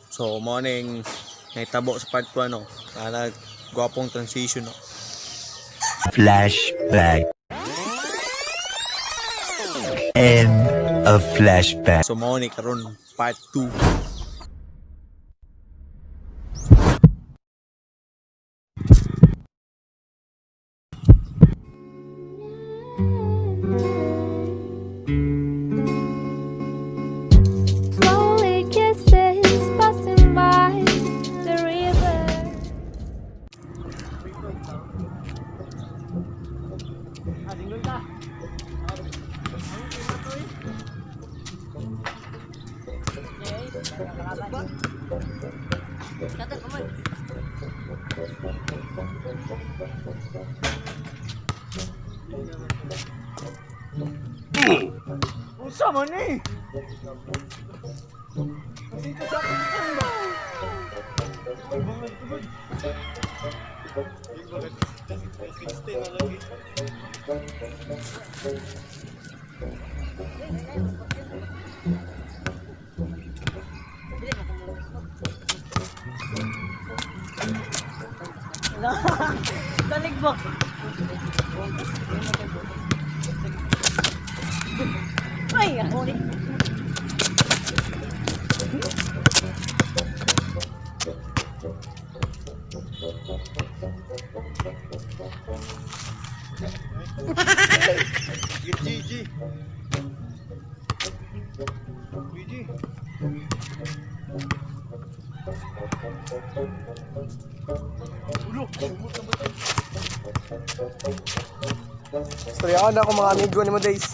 So morning naitabo sa part 2 no. Gwapong transition no. Flashback. End of flashback. So morning karon part 2. Usa man ni. Masito sa akin ba? Dalig ba? Ay, huli. GG. Storyahan ako mga amigo ni mo days.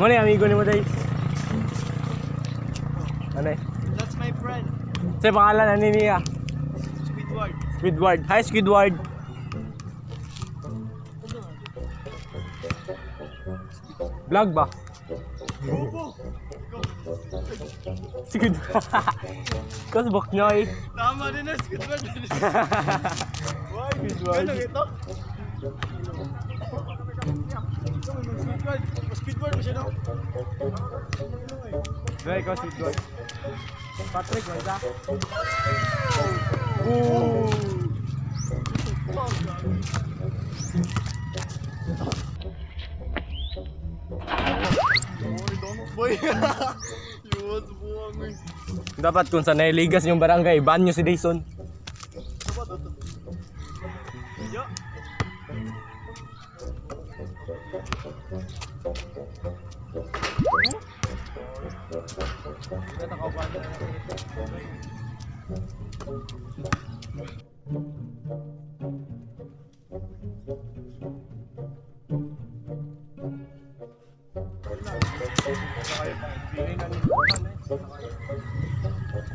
Muna amigo ni mo days. Ano eh? That's my friend. Sa pangalan na niya? Squidward. Squidward. Hi Squidward. Vlog ba? Squidward. Kasbok nyo eh. Tama din na Squidward. Why Squidward? Ano ito? Squidward mo siya no? Dahil ikaw Squidward. Patrick, wala ka? Boy, yun, buwang eh. Dapat kung sa nailigas yung barangay, ban nyo si Dayson. Yo.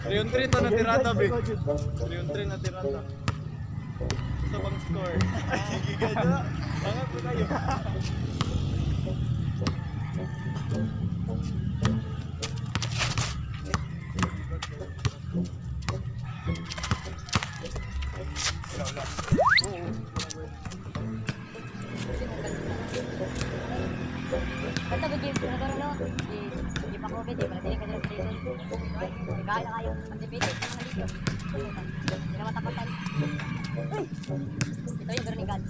Riyon 3 to na tirada be. Riyon 3 na tirada. Sa bang score. Ay sige ganda. Angat ko kayo. Kanta ko James, ano no? Di pa COVID, di pa natin ka dito sa station. Kaya na kayo, antipite, hindi na matapatan. Uy! Ito yung gano'n ni God.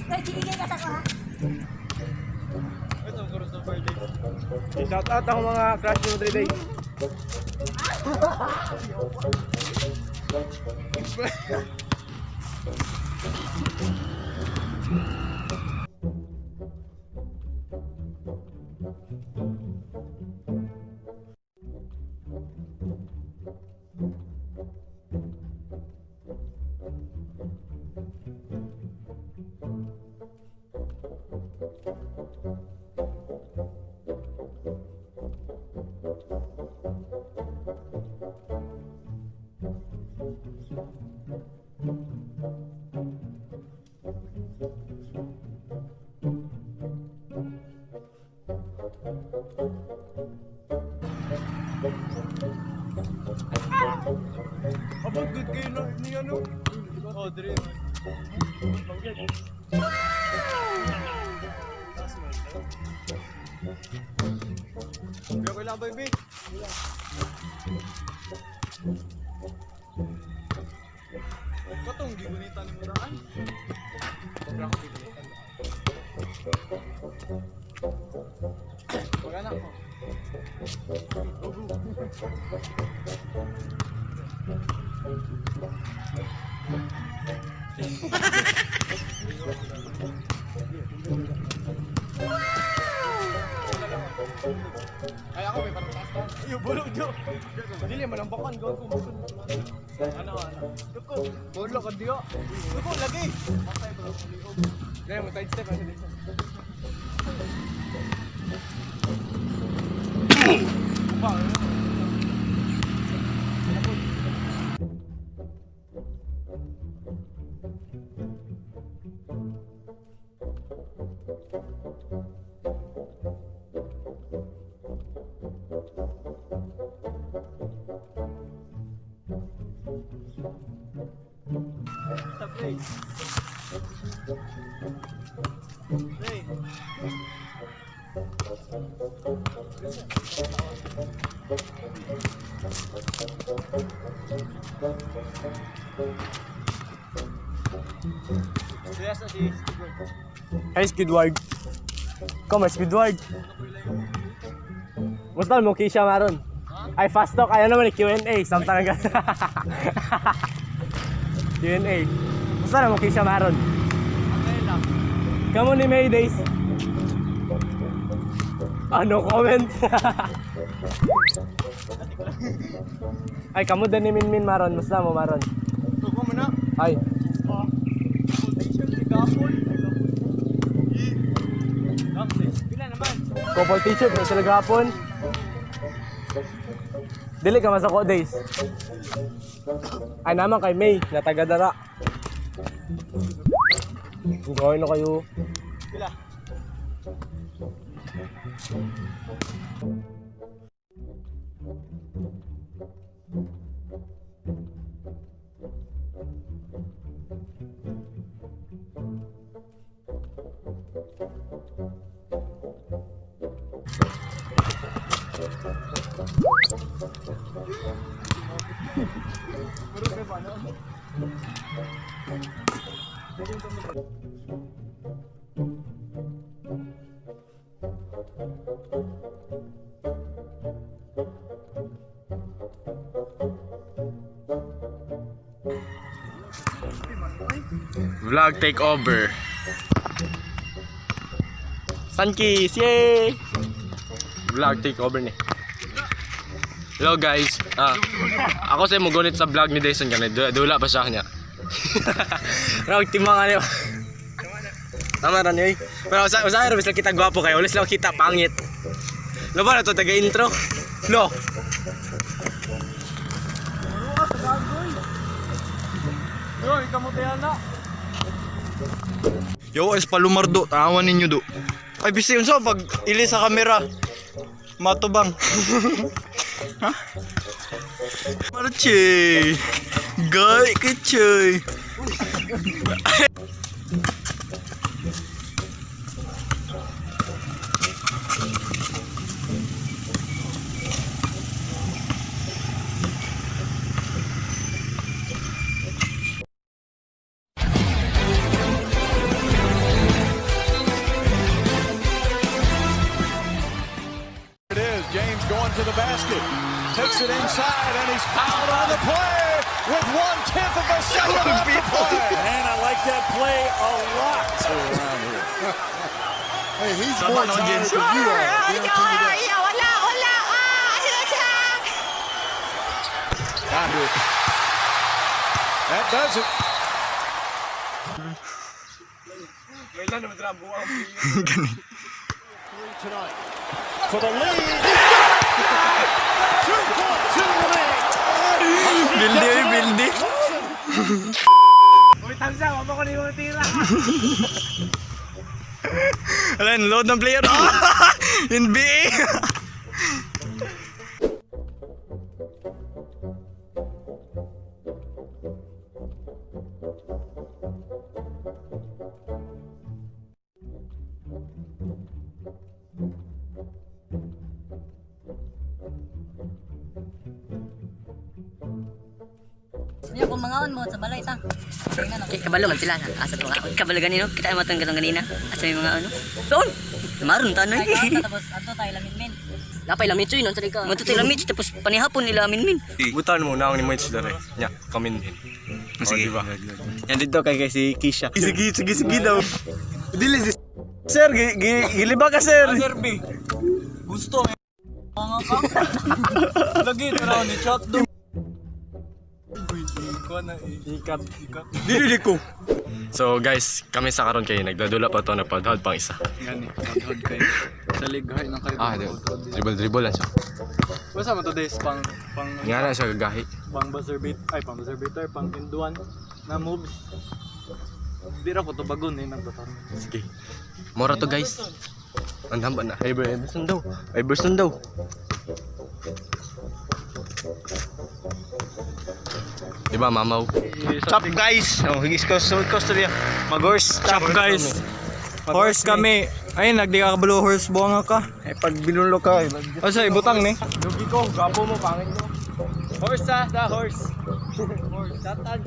Guys, sinigay ka sa ko ha? Ito, karoon sa birthday. Shout out ako mga crush nyo 3 days. Abang good kayo na ni ano? Oh, dire. That's my Biya ko lang, baby. Katong gigunita ni mo daan. Sobra ko gigunita. Mag-anak mo. Ay ako may parang taas. Iyo bulog jo. Dili malambakan go ko. Ano? Duko, bulog ka diyo. Duko lagi. Patay bro. Gaya mo side step ano dito. Play. Play. Hey, Squidward. Come on, Squidward. Musta mo Kisha Mahron? Ay, fast talk. Ayaw naman Q&A. Samtang agad. Q&A. Musta mo Kisha Mahron? Okay lang. Kamu ni Maydays. Ano comment? Ay, kamu din ni Minmin Mahron. Musta mo Mahron? Tuko mo na. Ay. Consultation ni Gapon. Pila naman. Couple teacher, may sila gapon. Dili ka masako days. Ay naman kay May, na taga-dara. Gawin na kayo. Pila. Vlog take over. Sunkis, yay! Vlog take over ni. Hello guys. Ako sa mo gunit sa vlog ni Dyson kanay. Dula pa siya kanya. Rog timang ano. Tama ra ni. Pero usahay ra bisla kita gwapo kay ulis lang kita pangit. Lo ba na to taga intro? Lo. Yo, ikamotehan na. Yo, es palumardo, tawan ninyo do. Ay, bisi yun sa pag ili sa kamera. Matubang. Ha? Marche. Gay kecay. James going to the basket, takes it inside, and he's fouled on the play with 1/10 of a second left to play. And I like that play a lot around here. Hey, he's more tired than you are. That does it. Tonight for the lead. 2.2 remaining. Bildi. Uy, tansa, wala ko na yung tira. Alam, load ng player. NBA. kung mangaon mo sa balay ta. Kabalo man sila. Asa to ka? Kabalo ganino. Kita mo tong ganina. Asa may mga ano? Doon. Maron tanoy. Tapos ato tayo lamin-min. Napay lamit yun, non sa ka. Mo tayo lamit tapos panihapon nila min. Butan mo naong ni mo dere. Nya, kaminhin. Sige. Diba? Yan dito kay si Kisha. Sige daw. Dili si Sir, giliba ka sir. Sir B. Gusto nga ka. Lagi tara ni chat do. Ikat. Dili ko. So guys, kami sa karon kay nagdadula pa to na padhod pang isa. Gani, hod kay sa lighay ng kayo. Dribble lang siya. Basta mo to days pang Nga na siya gagahi. pang buzzer beater, pang induan na moves. Bira ko to bagon nagtataro. Sige. Mora to guys. Ang hamba na. Iverson daw. Diba mamaw? Chop guys. Oh, higis ko dia. Mag-horse Chop guys. Horse kami. Ay nagdi ka kabalo horse buanga ka. Eh pag binulo ka. O sa ibutang ni. Lugi ko, gapo mo, pangit mo. Horse the horse. Horse jatan.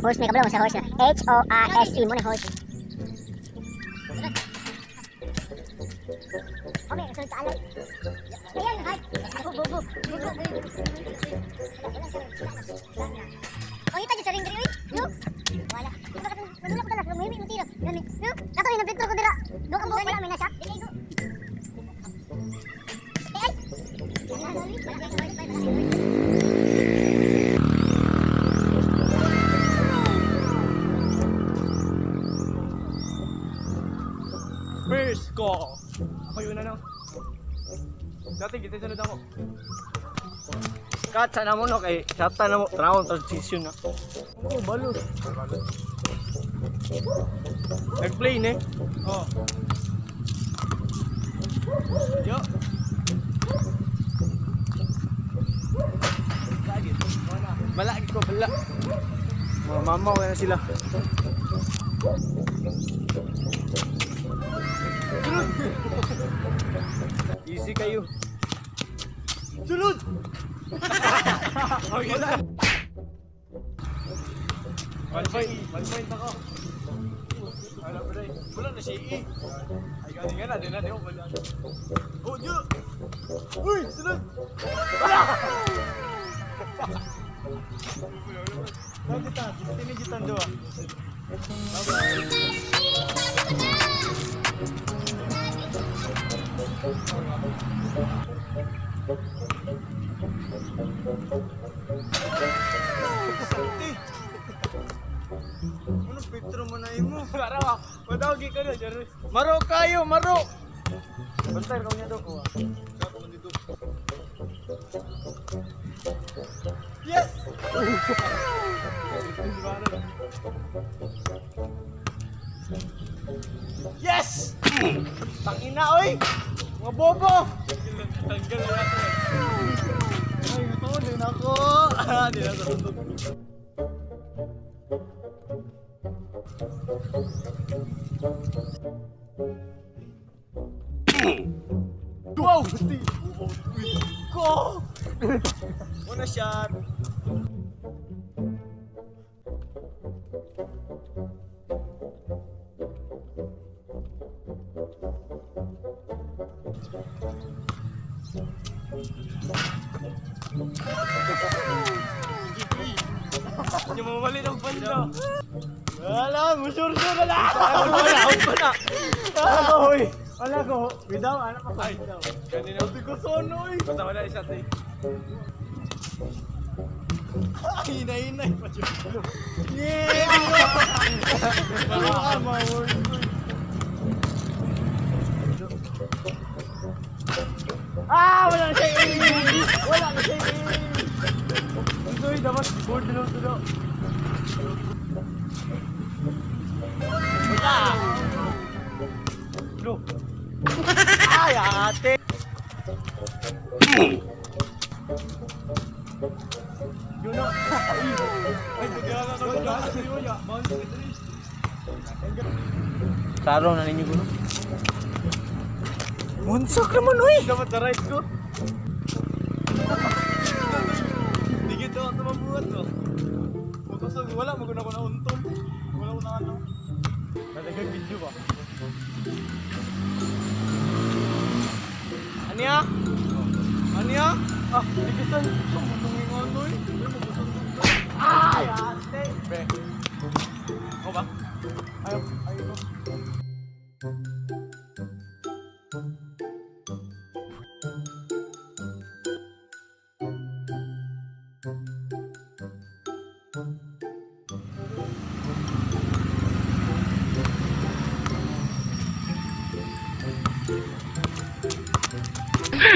Horse may kabalo mo sa horse na. H-O-R-S-E mo na horse. Okay, sunod ka alay. Ayan, hay. Bubo. Oh, kita dyan sa ring diri, uy. No? Wala. Madula ko talas, mahimik mo tiro. Gani. No? Kato, hinabitro ko dira. Doon ang buhok, wala, may nasa. Dili, go. Ay! First ko. Ako yun na. Dati kita sunod ako. Kat sana mo no kay chata na mo round transition na. Oh, balo. Nag-play ne? Oh. Yo. Bala ko bala. Mga mamaw na sila. Easy kayo. Sulod! Okay na. 1 point ako. Wala pa rin. Wala na siya eh. Ay gani nga na. Di na ako wala. Oh, Diyo! Uy! Sulod! Wala! Bakit ah? Tinigitan doon. Ano Petro mo na imo? Araw, madawgi ka na, Jarus. Maro kayo, maro. Bantay ka niya do ko. Ako man dito. Yes. Yes! Tangina oy! Mga bobo! Tanggal na natin. Ay, ito din ako. Di na sasundot. Wow! Gusti! Ko! Una shot! Hindi mo mali ng banda. Wala, musurso na lang. Wala. Hoy. Wala ko. Bidaw, anak ko. Bidaw. Kanina. Hindi ko sonoy. Basta wala isa tayo. Hinay-hinay pa siya. Yeah! Mga word. Wala na siya Wala na siya Ito'y dapat board na lang ito. Wala! Lo! Ay, ate! Yun na! Ay, pagkala ka na Taro na ninyo gulo. Munsak naman, uy! Dapat sa right ko. Hindi gito ako mabuhat to. Kasi wala, maguna ko na untong. Wala ko na ano. Nadagang video ba? Anya? Anya? Ah, ligisan. Matungin nga ano eh. Ay, ate! Be. Ako ba? Ayaw, ayaw.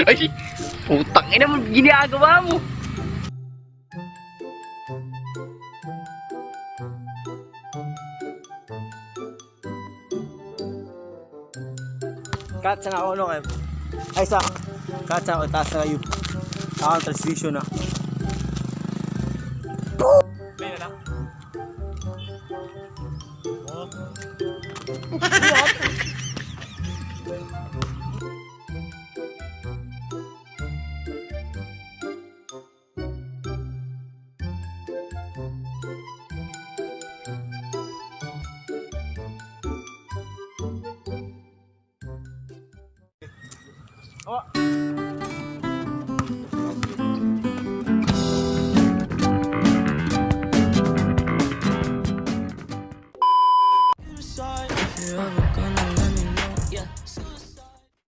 Ay, putang ina mo, ginagawa mo. Kat sa ako ano kayo? Ay sa kat sa ako taas na kayo. Ako transition na. Play na lang. Oh.